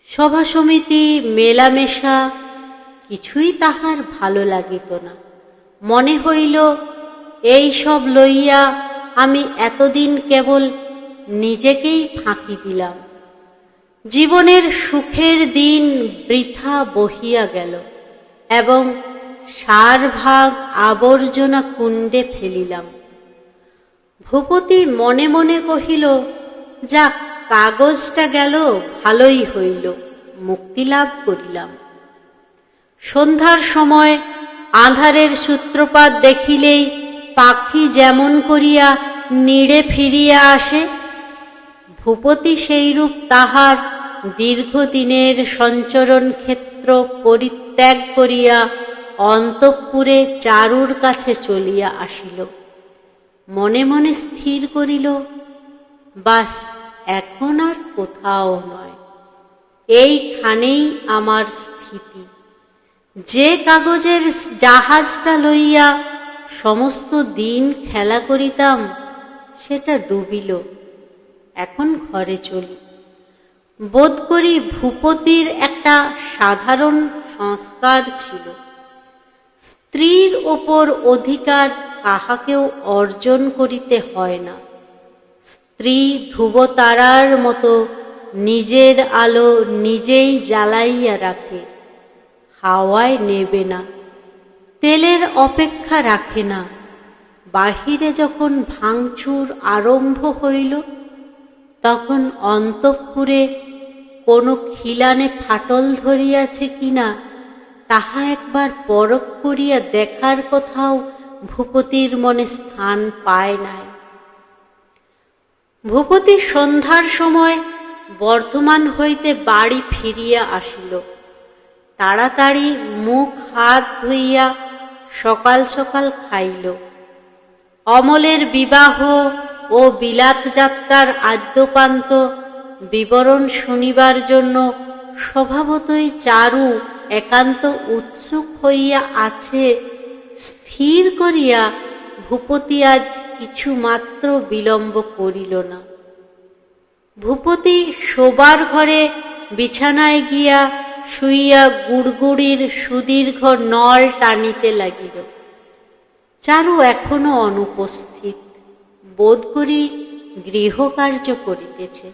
সভা সমিতি মেলামেশা কিছুই তাহার ভালো লাগিত না। মনে হইল, এই সব লইয়া আমি এতদিন কেবল নিজেকেই ফাঁকি দিলাম। জীবনের সুখের দিন বৃথা বহিয়া গেল এবং সারভাগ আবর্জনা কুণ্ডে ফেলিলাম। ভূপতি মনে মনে কহিল, যাক, কাগজটা গেল, ভালোই হইল, মুক্তি লাভ করিলাম। সন্ধ্যার সময় আঁধারের সূত্রপাত দেখিলেই পাখি যেমন করিয়া নীড়ে ফিরিয়া আসে, ভূপতি সেইরূপ তাহার দীর্ঘদিনের সঞ্চরণ ক্ষেত্র পরিত্যাগ করিয়া অন্তঃপুরে চারুর কাছে চলিয়া আসিল। মনে মনে স্থির করিল, বাস, এখন আর কোথাও নয়, এইখানেই আমার স্থিতি। যে কাগজের জাহাজটা লইয়া সমস্ত দিন খেলা করিতাম, সেটা ডুবিল। এখন ঘরে চলি। বোধ করি ভূপতির একটা সাধারণ সংস্কার ছিল, স্ত্রীর ওপর অধিকার কাহাকেও অর্জন করিতে হয় না। স্ত্রী ধ্রুবতারার মতো নিজের আলো নিজেই জ্বালাইয়া রাখে, হাওয়ায় নেবে না, তেলের অপেক্ষা রাখে না। বাহিরে যখন ভাঙচুর আরম্ভ হইল, তখন অন্তঃপুরে কোনো খিলানে ফাটল ধরিয়াছে কিনা তাহা একবার পরখ করিয়া দেখার কথাও ভূপতির মনে স্থান পায় নাই। ভূপতি সন্ধ্যার সময় বর্ধমান হইতে বাড়ি ফিরিয়া আসিল। তাড়াতাড়ি মুখ হাত ধুইয়া সকাল সকাল খাইল। অমলের বিবাহ ও বিলাত যাত্রার আদ্যপান্ত বিবরণ শুনিবার জন্য স্বভাবতই চারু একান্ত উৎসুক হইয়া আছে স্থির করিয়া ভূপতি আজ কিছু মাত্র বিলম্ব করিল না। ভূপতি শোবার ঘরে বিছানায় গিয়া শুইয়া গুড়গুড়ির সুদীর্ঘ নল টানিতে লাগিল। চারু এখনো অনুপস্থিত, বোধ করি গৃহকার্য করিতেছে।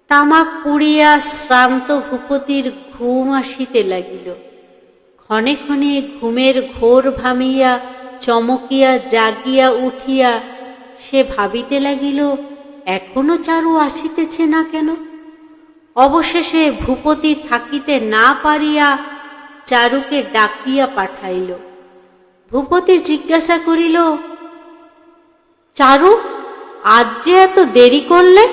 তামাক পুড়িয়া শ্রান্ত ভূপতির ঘুম আসিতে লাগিল। ক্ষণে ক্ষণে ঘুমের ঘোর ভামিয়া চমকিয়া জাগিয়া উঠিয়া সে ভাবিতে লাগিল, এখনো চারু আসিতেছে না কেন? অবশেষে ভূপতি থাকিতে না পারিয়া চারুকে ডাকিয়া পাঠাইল। ভূপতি জিজ্ঞাসা করিল, চারু, আজ যে এত দেরি করলে?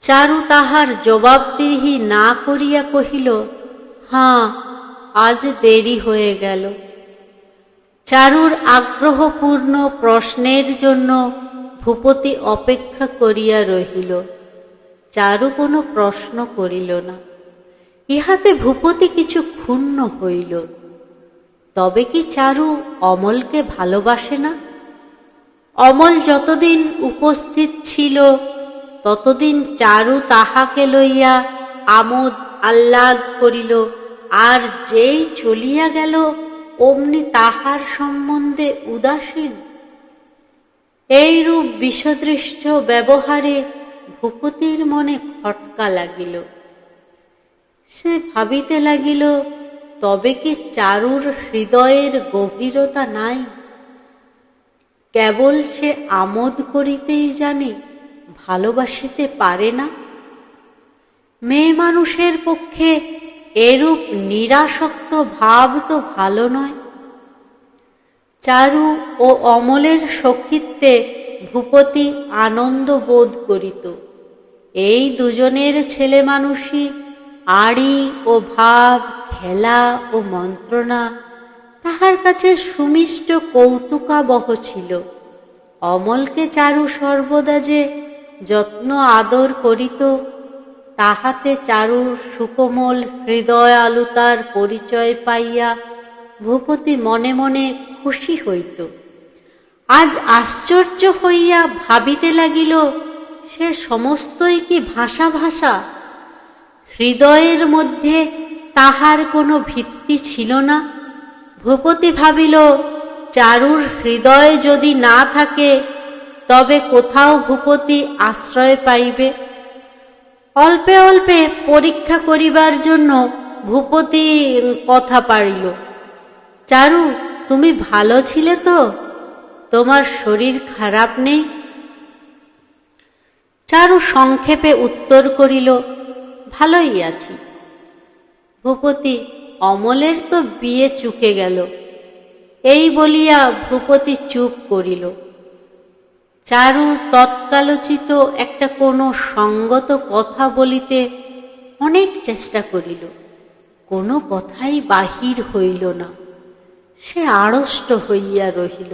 চারু তাহার জবাবদিহি না করিয়া কহিল, হাঁ, আজ দেরি হয়ে গেল। চারুর আগ্রহপূর্ণ প্রশ্নের জন্য ভূপতি অপেক্ষা করিয়া রহিল। চারু কোনো প্রশ্ন করিল না। ইহাতে ভূপতি কিছু ক্ষুণ্ণ হইল। তবে কি চারু অমলকে ভালোবাসে না? অমল যতদিন উপস্থিত ছিল ততদিন চারু তাহাকে লইয়া আমোদ আহ্লাদ করিল, আর যেই চলিয়া গেল অমনি তাহার সম্বন্ধে উদাসীন। এইরূপ বিষদৃষ্ট ব্যবহারে ভূপতির মনে খটকা লাগিল। সে ভাবিতে লাগিল, তবে কি চারুর হৃদয়ের গভীরতা নাই? কেবল সে আমোদ করিতেই জানে, ভালোবাসিতে পারে না। মেয়ে মানুষের পক্ষে এরূপ নিরাসক্ত ভাব তো ভালো নয়। চারু ও অমলের সখিত্বে ভূপতি আনন্দ বোধ করিত। এই দুজনের ছেলে মানুষই আড়ি ও ভাব, খেলা ও মন্ত্রণা তাহার কাছে সুমিষ্ট কৌতুকাবহ ছিল। অমলকে চারু সর্বদা যে যত্ন আদর করিত, তাহাতে চারুর সুকোমল হৃদয়ালুতার পরিচয় পাইয়া ভূপতি মনে মনে খুশি হইত। আজ আশ্চর্য হইয়া ভাবিতে লাগিল, সে সমস্তই কি ভাষা ভাষা? হৃদয়ের মধ্যে তাহার কোনো ভিত্তি ছিল না। ভূপতি ভাবিল, চারুর হৃদয় যদি না থাকে তবে কোথাও ভূপতি আশ্রয় পাইবে। অল্পে অল্পে পরীক্ষা করিবার জন্য ভূপতি কথা পাড়িল, চারু, তুমি ভালো ছিলে তো? তোমার শরীর খারাপ নেই? চারু সংক্ষেপে উত্তর করিল, ভালোই আছি। ভূপতি, অমলের তো বিয়ে চুকে গেল। এই বলিয়া ভূপতি চুপ করিল। চারু তৎকালোচিত একটা কোনো সঙ্গত কথা বলিতে অনেক চেষ্টা করিল, কোনো কথাই বাহির হইল না। সে আড়ষ্ট হইয়া রহিল।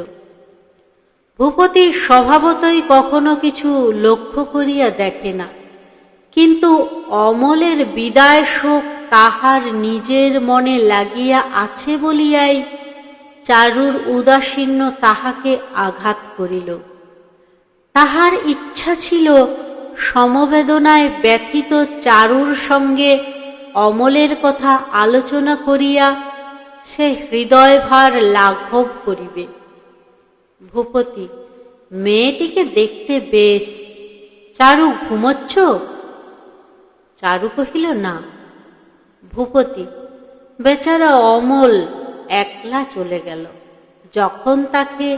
ভূপতি স্বভাবতই কখনো কিছু লক্ষ্য করিয়া দেখে না, কিন্তু অমলের বিদায় শোক তাহার নিজের মনে লাগিয়া আছে বলিয়াই চারুর উদাসীন্য তাহাকে আঘাত করিল। তাহার ইচ্ছা ছিল সমবেদনায় ব্যথিত চারুর সঙ্গে অমলের কথা আলোচনা করিয়া সে হৃদয়ভার লাঘব করিবে। ভূপতি, মেয়েটিকে দেখতে বেশ। চারু, ঘুমোচ্ছ? চারু কহিল, না। ভূপতি, বেচারা অমল একলা চলে গেল। যখন তাকে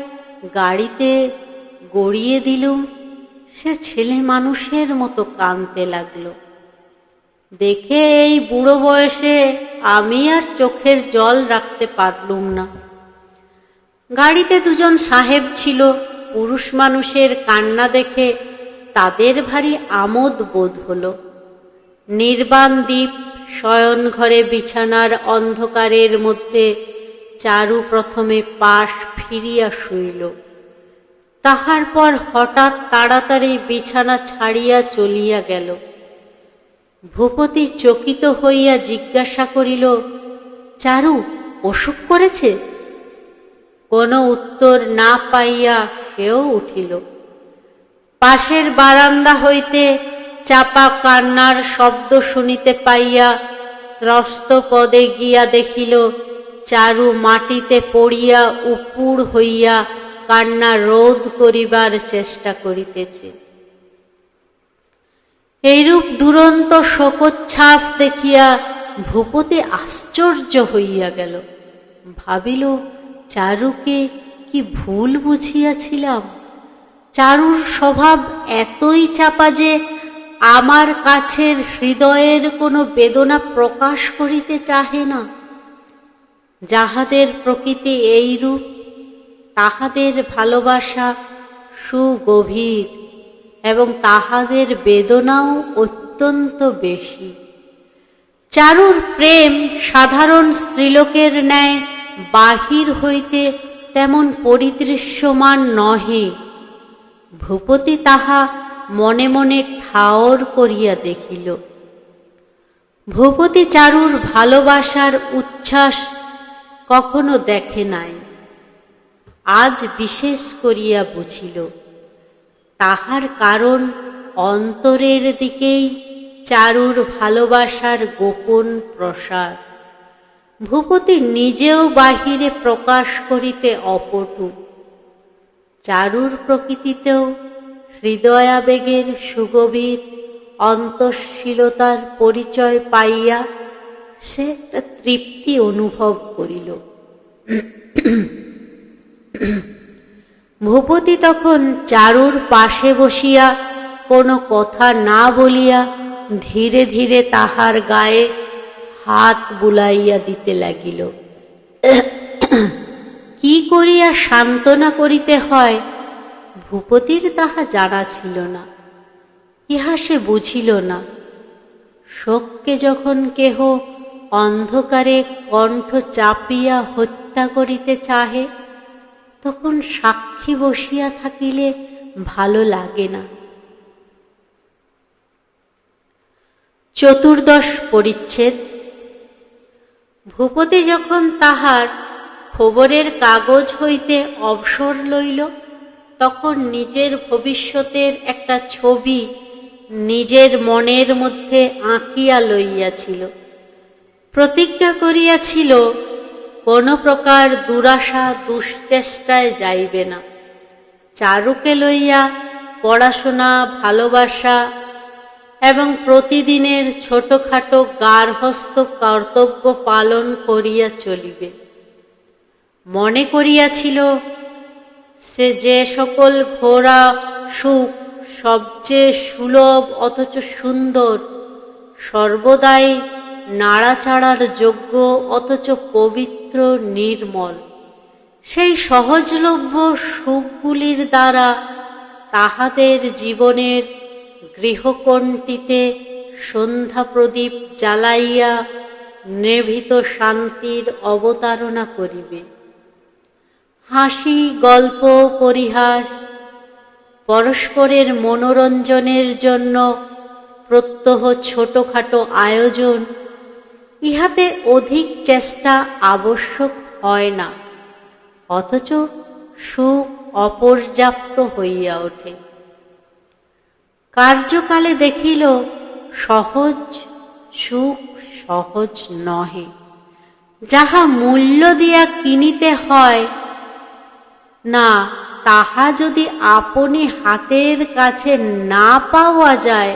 গাড়িতে গড়িয়ে দিলুম সে ছেলে মানুষের মতো কাঁদতে লাগলো। দেখে এই বুড়ো বয়সে আমি আর চোখের জল রাখতে পারলুম না। গাড়িতে দুজন সাহেব ছিল। পুরুষ মানুষের কান্না দেখে তাদের ভারী আমোদ বোধ হলো। নির্বাণ দ্বীপ শয়ন ঘরে বিছানার অন্ধকারের মধ্যে চারু প্রথমে পাশ ফিরিয়া শুইল। তাহার পর হঠাৎ তাড়াতাড়ি বিছানা ছাড়িয়া চলিয়া গেল। ভূপতি চকিত হইয়া জিজ্ঞাসা করিল, চারু অসুখ করেছে? কোনো উত্তর না পাইয়া সেও উঠিল। পাশের বারান্দা হইতে চাপা কান্নার শব্দ শুনিতে পাইয়া ত্রস্ত পদে গিয়া দেখিল চারু মাটিতে পড়িয়া উপুড় হইয়া কান্না রোধ করিবার চেষ্টা করিতেছে। এইরূপ দুরন্ত শোকোচ্ছ্বাস দেখিয়া ভূপতি আশ্চর্য হইয়া গেল। ভাবিল, চারুকে কি ভুল বুঝিয়াছিলাম? চারুর স্বভাব এতই চাপা যে আমার কাছের হৃদয়ের কোনো বেদনা প্রকাশ করিতে চাহে না। যাহাদের প্রকৃতি এইরূপ তাহাদের ভালোবাসা সুগভীর এবং তাহাদের বেদনাও অত্যন্ত বেশি। চারুর প্রেম সাধারণ স্ত্রীলোকের ন্যায় বাহির হইতে তেমন পরিদৃশ্যমান নহে। ভূপতি তাহা মনে মনে ঠাওর করিয়া দেখিল। ভূপতি চারুর ভালোবাসার উচ্ছ্বাস কখনো দেখে নাই, আজ বিশেষ করিয়া বুঝিল। তাহার কারণ অন্তরের দিকেই চারুর ভালোবাসার গোপন প্রসার। ভূপতি নিজেও বাহিরে প্রকাশ করিতে অপটু। চারুর প্রকৃতিতেও হৃদয়াবেগের সুগভীর অন্তঃশীলতার পরিচয় পাইয়া সে একটা তৃপ্তি অনুভব করিল। ভূপতি তখন চারুর পাশে বসিয়া কোনো কথা না বলিয়া ধীরে ধীরে তাহার গায়ে হাত বুলাইয়া দিতে লাগিল। কি করিয়া সান্ত্বনা করিতে হয় ভূপতির তাহা জানা ছিল না। ইহা সে বুঝিল না। শোককে যখন কেহ অন্ধকারে কণ্ঠ চাপিয়া হত্যা করিতে চাহে তখন সাক্ষী বসিয়া থাকিলে ভালো লাগে না। চতুর্দশ পরিচ্ছেদ। ভূপতি যখন তাহার খবরের কাগজ হইতে অবসর লইল তখন নিজের ভবিষ্যতের একটা ছবি নিজের মনের মধ্যে আঁকিয়া লইয়াছিল। প্রতিজ্ঞা করিয়াছিল কোনো প্রকার দুরাশা দুশ্চেষ্টায় যাইবে না। চারুকে লইয়া পড়াশোনা, ভালোবাসা এবং প্রতিদিনের ছোটখাটো গার্হস্থ কর্তব্য পালন করিয়া চলিবে। মনে করিয়াছিল সে যে সকল ঘোরা সুখ সবচেয়ে সুলভ অথচ সুন্দর, সর্বদাই নাড়াচাড়ার যোগ্য অথচ পবিত্র নির্মল, সেই সহজলভ্য সুখগুলির দ্বারা তাহাদের জীবনের গৃহকোণটিতে সন্ধ্যা প্রদীপ জ্বালাইয়া নিভৃত শান্তির অবতারণা করিবে। হাসি, গল্প, পরিহাস, পরস্পরের মনোরঞ্জনের জন্য প্রত্যহ ছোটখাটো আয়োজন, ইহাতে অধিক চেষ্টা আবশ্যক হয় না, অথচ সুখ অপর্যাপ্ত হইয়া ওঠে। কার্যকালে দেখিল সহজ সুখ সহজ নহে। যাহা মূল্য দিয়া কিনিতে হয় না, তাহা যদি আপনি হাতের কাছে না পাওয়া যায়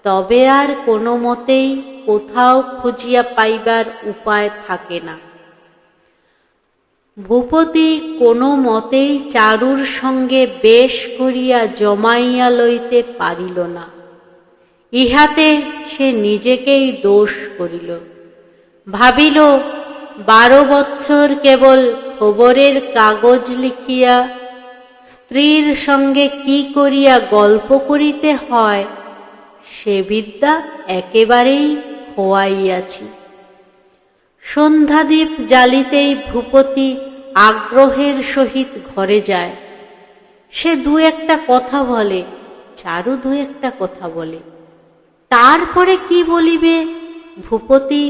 তবে আর কোনো মতেই কোথাও খুঁজিয়া পাইবার উপায় থাকে না। ভূপতি কোনো মতেই চারুর সঙ্গে বেশ করিয়া জমাইয়া লইতে পারিল না। ইহাতে সে নিজেকেই দোষ করিল। ভাবিল 12 বৎসর কেবল খবরের কাগজ লিখিয়া স্ত্রীর সঙ্গে কি করিয়া গল্প করিতে হয় সে বিদ্যা একেবারেই খোয়াইয়াছি। সন্ধ্যাদীপ জ্বালিতেই ভূপতি আগ্রহের সহিত ঘরে যায়। সে 2-1 কথা বলে, চারু 2-1 কথা বলে। তারপরে কি বলিবে ভূপতি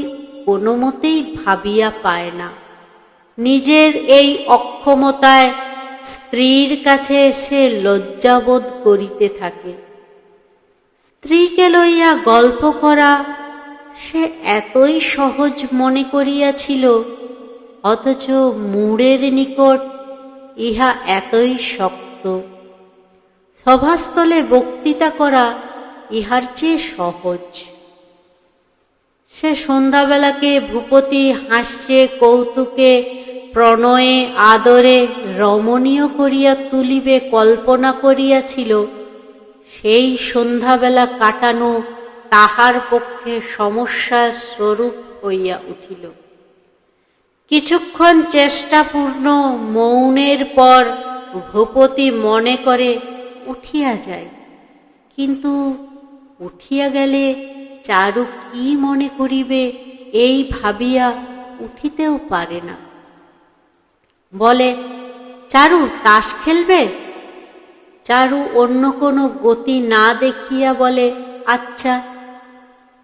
কোনো মতেই ভাবিয়া পায় না। নিজের এই অক্ষমতায় স্ত্রীর কাছে এসে লজ্জাবোধ করিতে থাকে। স্ত্রীকে লইয়া গল্প করা সে এতই সহজ মনে করিয়াছিল, অথচ মূঢ়ের নিকট ইহা এতই শক্ত। সভাস্থলে বক্তৃতা করা ইহার চেয়ে সহজ। সে সন্ধ্যাবেলাকে ভূপতি হাস্যে কৌতুকে প্রণয়ে আদরে রমণীয় করিয়া তুলিবে কল্পনা করিয়াছিল, সেই সন্ধ্যাবেলা কাটানো তাহার পক্ষে সমস্যার স্বরূপ হইয়া উঠিল। কিছুক্ষণ চেষ্টাপূর্ণ মৌনের পর ভূপতি মনে করে উঠিয়া যায়, কিন্তু উঠিয়া গেলে চারু কি মনে করিবে এই ভাবিয়া উঠিতেও পারে না। বলে, চারু তাস খেলবে? চারু অন্য কোনো গতি না দেখিয়া বলে, আচ্ছা,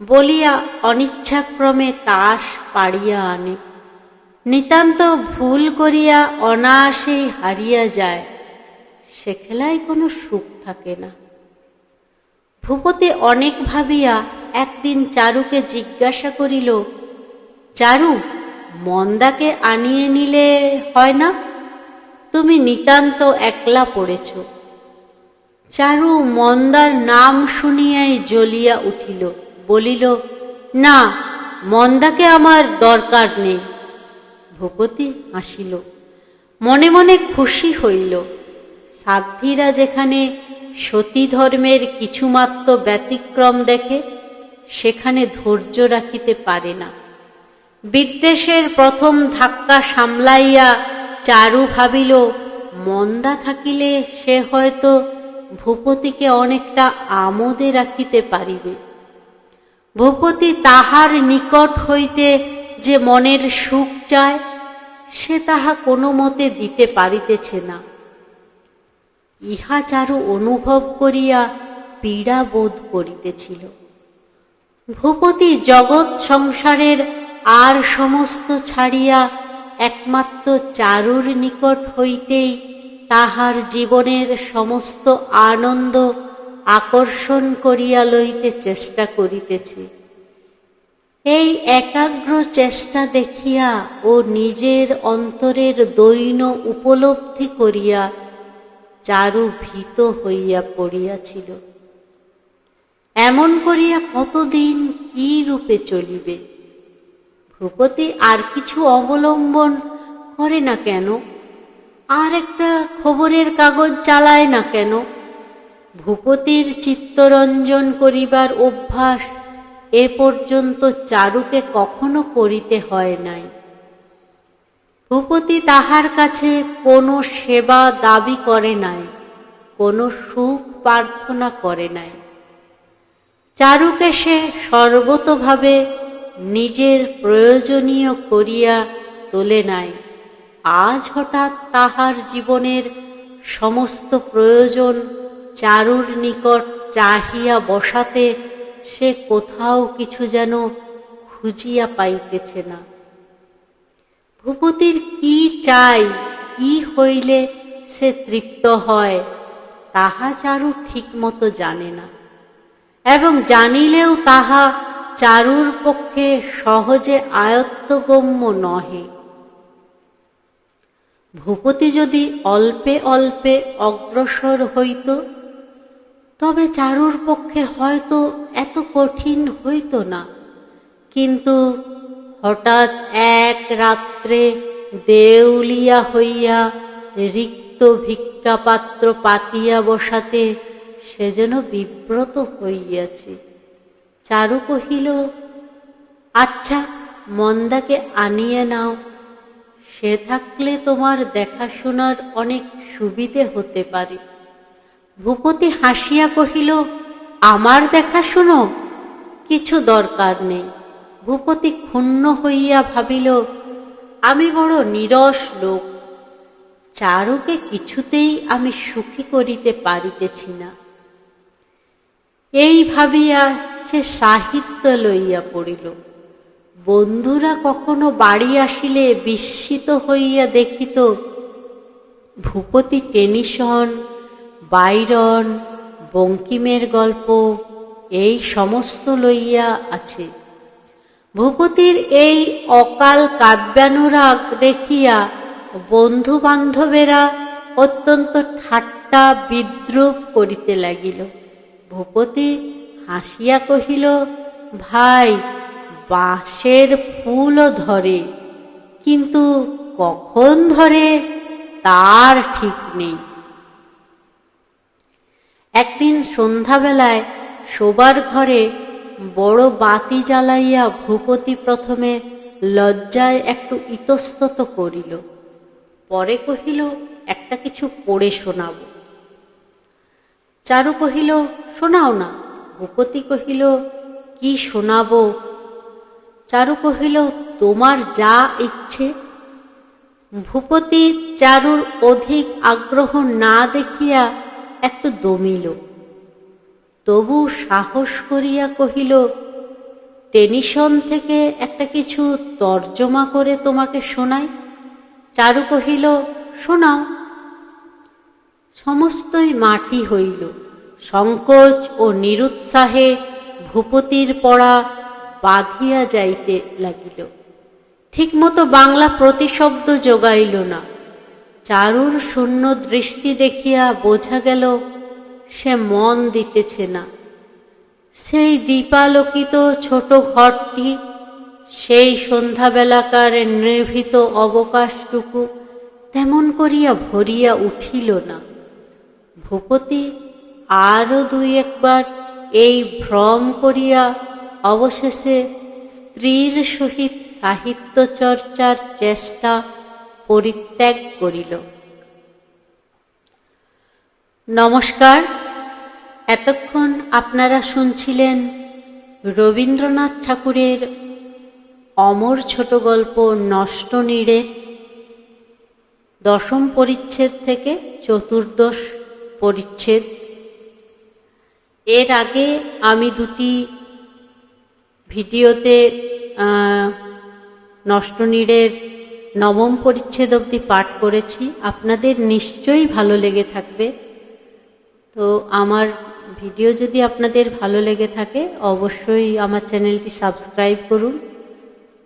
বলিয়া অনিচ্ছাক্রমে তাস পাড়িয়া আনে। নিতান্ত ভুল করিয়া অনায়াসেই হারিয়া যায়। সে খেলায় কোনো সুখ থাকে না। ভূপতি অনেক ভাবিয়া একদিন চারুকে জিজ্ঞাসা করিল, চারু, মন্দাকে আনিয়ে নিলে হয় না? তুমি নিতান্ত একলা পড়েছ। চারু মন্দার নাম শুনিয়াই জ্বলিয়া উঠিল, বলিল, না, মন্দাকে আমার দরকার নেই। ভূপতি হাসিল, মনে মনে খুশি হইল। সাধ্বীরা যেখানে সতী ধর্মের কিছুমাত্র ব্যতিক্রম দেখে সেখানে ধৈর্য রাখিতে পারে না। বিদ্বেষের প্রথম ধাক্কা সামলাইয়া চারু ভাবিল, মন্দা থাকিলে সে হয়তো ভূপতিকে অনেকটা আমোদে রাখিতে পারিবে। ভূপতি তাহার নিকট হইতে যে মনের সুখ চায় সে তাহা কোনো মতে দিতে পারিতেছে না। ইহা চারু অনুভব করিয়া পীড়া বোধ করিতেছিল। ভূপতি জগৎ সংসারের আর সমস্ত ছাড়িয়া একমাত্র চারুর নিকট হইতেই তাহার জীবনের সমস্ত আনন্দ আকর্ষণ করিয়া লইতে চেষ্টা করিতেছে। এই একাগ্র চেষ্টা দেখিয়া ও নিজের অন্তরের দৈন্য উপলব্ধি করিয়া চারু ভীত হইয়া পড়িয়াছিল। এমন করিয়া কতদিন কি রূপে চলিবে? ভূপতি আর কিছু অবলম্বন করে না কেন? আর একটা খবরের কাগজ চালায় না কেন? ভূপতির চিত্তরঞ্জন করিবার অভ্যাস এ পর্যন্ত চারুকে কখনো করিতে হয় নাই। ভূপতি তাহার কাছে কোনো সেবা দাবি করে নাই, কোনো সুখ প্রার্থনা করে নাই। চারুকে সে সর্বতোভাবে নিজের প্রয়োজনীয় করিয়া তোলে নাই। আজ হঠাৎ তাহার জীবনের সমস্ত প্রয়োজন চারুর নিকট চাহিয়া বসাতে সে কোথাও কিছু যেন খুঁজিয়া পাইতেছে না। ভূপতির কি চাই, কি হইলে সে তৃপ্ত হয়, তাহা চারু ঠিক মতো জানে না, এবং জানিলেও তাহা চারুর পক্ষে সহজে আয়ত্তগম্য নহে। ভূপতি যদি অল্পে অল্পে অগ্রসর হইত তবে চারুর পক্ষে হয়তো এত কঠিন হইত না, কিন্তু হঠাৎ এক রাত্রে দেউলিয়া হইয়া রিক্ত ভিক্ষাপাত্র পাতিয়া বসাতে সে যেন বিব্রত হইয়াছে। চারু কহিল, আচ্ছা, মন্দাকে আনিয়ে নাও, সে থাকলে তোমার দেখাশোনার অনেক সুবিধে হতে পারে। ভূপতি হাসিয়া কহিল, আমার দেখাশুনো? কিছু দরকার নেই। ভূপতি ক্ষুণ্ণ হইয়া ভাবিল, আমি বড় নিরস লোক, চারুকে কিছুতেই আমি সুখী করিতে পারিতেছি না। এই ভাবিয়া সে সাহিত্য লইয়া পড়িল। বন্ধুরা কখনো বাড়ি আসিলে বিস্মিত হইয়া দেখিত ভূপতি টেনিসন, বাইরন, বঙ্কিমের গল্প এই সমস্ত লইয়া আছে। ভূপতির এই অকাল কাব্যানুরাগ দেখিয়া বন্ধু বান্ধবেরা অত্যন্ত ঠাট্টা বিদ্রূপ করিতে লাগিল। ভূপতি হাসিয়া কহিল, ভাই, বাঁশের ফুলও ধরে, কিন্তু কখন ধরে তার ঠিক নেই। একদিন সন্ধ্যাবেলায় শোবার ঘরে বড় বাতি জ্বালাইয়া ভূপতি প্রথমে লজ্জায় একটু ইতস্তত করিল, পরে কহিল, একটা কিছু পড়ে শোনাব। চারু কহিল, শোনাও না। ভূপতি কহিল, কি শোনাব? চারু কহিল, তোমার যা ইচ্ছে। ভূপতি চারুর অধিক আগ্রহ না দেখিয়া একটু দমিল, তবু সাহস করিয়া কহিল, টেনিসন থেকে একটা কিছু তর্জমা করে তোমাকে শোনাই। চারু কহিল, শোনাও। সমস্তই মাটি হইল। সংকোচ ও নিরুৎসাহে ভূপতির পড়া বাঁধিয়া যাইতে লাগিল। ঠিকমতো বাংলা প্রতিশব্দ জোগাইল না। চারুর শূন্য দৃষ্টি দেখিয়া বোঝা গেল সে মন দিতেছে না। সেই দীপালোকিত ছোট ঘরটি, সেই সন্ধ্যাবেলাকার নিভৃত অবকাশটুকু তেমন করিয়া ভরিয়া উঠিল না। ভূপতি আরও দুই একবার এই ভ্রম করিয়া অবশেষে স্ত্রীর সহিত সাহিত্য চর্চার চেষ্টা পরিত্যাগ করিল। নমস্কার। এতক্ষণ আপনারা শুনছিলেন রবীন্দ্রনাথ ঠাকুরের অমর ছোট গল্প নষ্টনীড়ের 10ম পরিচ্ছেদ থেকে চতুর্দশ পরিচ্ছেদ। এর আগে আমি দুটি ভিডিওতে নষ্টনীড়ের 9ম পরিচ্ছেদ অবধি পাঠ করেছি। আপনাদের নিশ্চয়ই ভালো লেগে থাকবে। তো আমার ভিডিও যদি আপনাদের ভালো লেগে থাকে অবশ্যই আমার চ্যানেলটি সাবস্ক্রাইব করুন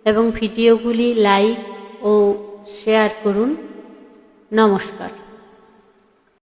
এবং ভিডিওগুলি লাইক ও শেয়ার করুন। নমস্কার।